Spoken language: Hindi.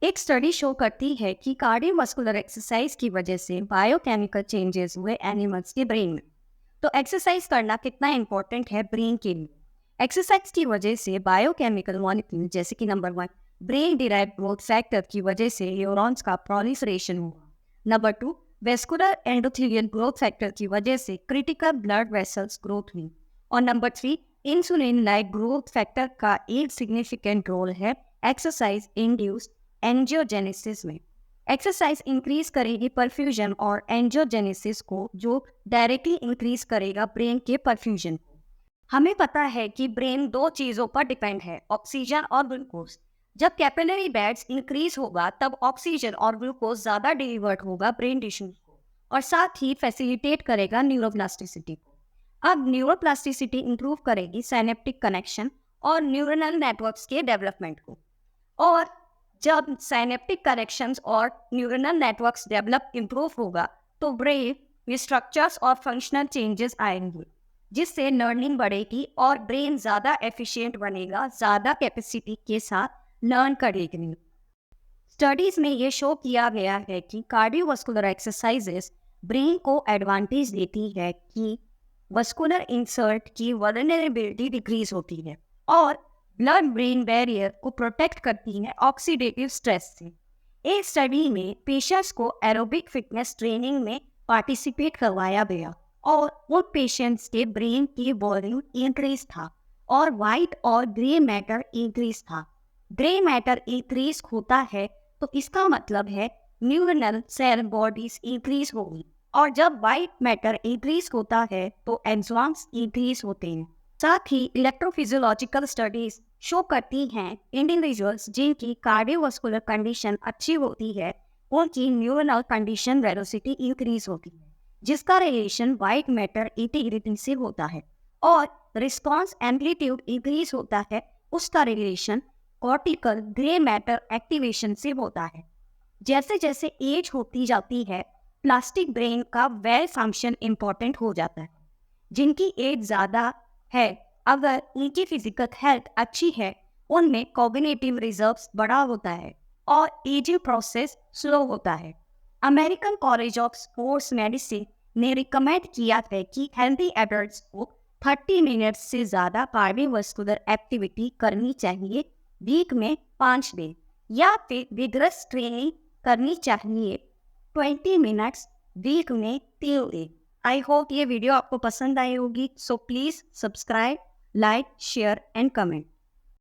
एक स्टडी शो करती है कि कार्डियोवास्कुलर एक्सरसाइज की वजह से बायोकेमिकल चेंजेस हुए एनिमल्स के ब्रेन में। तो एक्सरसाइज करना कितना इंपॉर्टेंट है ब्रेन के लिए? एक्सरसाइज की वजह से बायोकेमिकल मॉलिक्यूल जैसे कि number 1, brain derived growth factor की वजह से न्यूरॉन्स का प्रोलिफरेशन हुआ। Number 2, vascular endothelial growth factor की वजह से क्रिटिकल ब्लड वेसल्स ग्रोथ हुई। और number 3, insulin like growth factor का एक सिग्निफिकेंट रोल है एक्सरसाइज इंड्यूस्ड एंजियोजेनेसिस में। एक्सरसाइज इंक्रीज करेगी परफ्यूजन और एंजियोजेनेसिस को, जो डायरेक्टली इंक्रीज करेगा ब्रेन के परफ्यूजन को। हमें पता है कि ब्रेन दो चीजों पर डिपेंड है, ऑक्सीजन और ग्लूकोज। जब कैपिलरी बेड्स इंक्रीज होगा तब ऑक्सीजन और ग्लूकोज ज्यादा डिलीवर्ड होगा ब्रेन टिश्यूज को, और साथ ही फैसिलिटेट करेगा न्यूरोप्लास्टिसिटी को। अब न्यूरोप्लास्टिसिटी इंप्रूव करेगी साइनेप्टिक कनेक्शन और न्यूरल नेटवर्क्स के डेवलपमेंट को। और जब साइनेप्टिक कनेक्शंस और न्यूरल नेटवर्क्स डेवलप इंप्रूव होगा तो ब्रेन में स्ट्रक्चर्स और फंक्शनल चेंजेस आएंगे, जिससे लर्निंग बढ़ेगी और ब्रेन ज़्यादा एफिशिएंट बनेगा, ज़्यादा कैपेसिटी के साथ लर्न करेगी। स्टडीज में ये शो किया गया है कि कार्डियोवास्कुलर एक्सरसाइजेस ब्रेन को एडवांटेज देती है कि वस्कुलर इंसर्ट की वल्नरेबिलिटी डिक्रीज होती है और ब्लड ब्रेन बैरियर को प्रोटेक्ट करती है ऑक्सीडेटिव स्ट्रेस से। एक स्टडी में पेशेंट्स को एरोबिक फिटनेस ट्रेनिंग में पार्टिसिपेट करवाया गया और उन पेशेंट्स के ब्रेन की वॉल्यूम इंक्रीज था और वाइट और ग्रे मैटर इंक्रीज था। ग्रे मैटर इंक्रीज होता है तो इसका मतलब है न्यूरल सेल बॉडीज इंक्रीज होगी, और जब वाइट मैटर इंक्रीज होता है तो एंजाइम्स इंक्रीज होते हैं। साथ ही इलेक्ट्रोफिजियोलॉजिकल स्टडीज शो करती हैं इंडिविजुअल्स जिनकी कार्डियोवास्कुलर कंडीशन अच्छी होती है उनकी न्यूरल कंडीशन वेलोसिटी इंक्रीज होती है, जिसका रिलेशन वाइट मैटर इंटीग्रिटी से होता है, और रिस्पांस एम्पलीट्यूड इंक्रीज होता है, उसका relation cortical grey matter activation से होता है। जैसे जैसे एज होती जाती है प्लास्टिक ब्रेन का वेल फंक्शन इंपॉर्टेंट हो जाता है। जिनकी एज ज़्यादा है, अगर उनकी फिजिकल हेल्थ अच्छी है, उनमें कॉग्निटिव रिजर्व्स बड़ा होता है और एजिंग प्रोसेस स्लो होता है। American college of sports medicine ने रिकमेंड किया है कि हेल्दी एडल्ट्स को 30 मिनट्स से ज़्यादा कार्डियोवास्कुलर एक्टिविटी करनी चाहिए वीक में 5 दिन, या फिर विग्रस ट्रेनिंग करनी चाहिए 20 मिनट्स वीक में 3 दिन। आई होप ये वीडियो आपको पसंद आई होगी, so please subscribe, like, share and comment.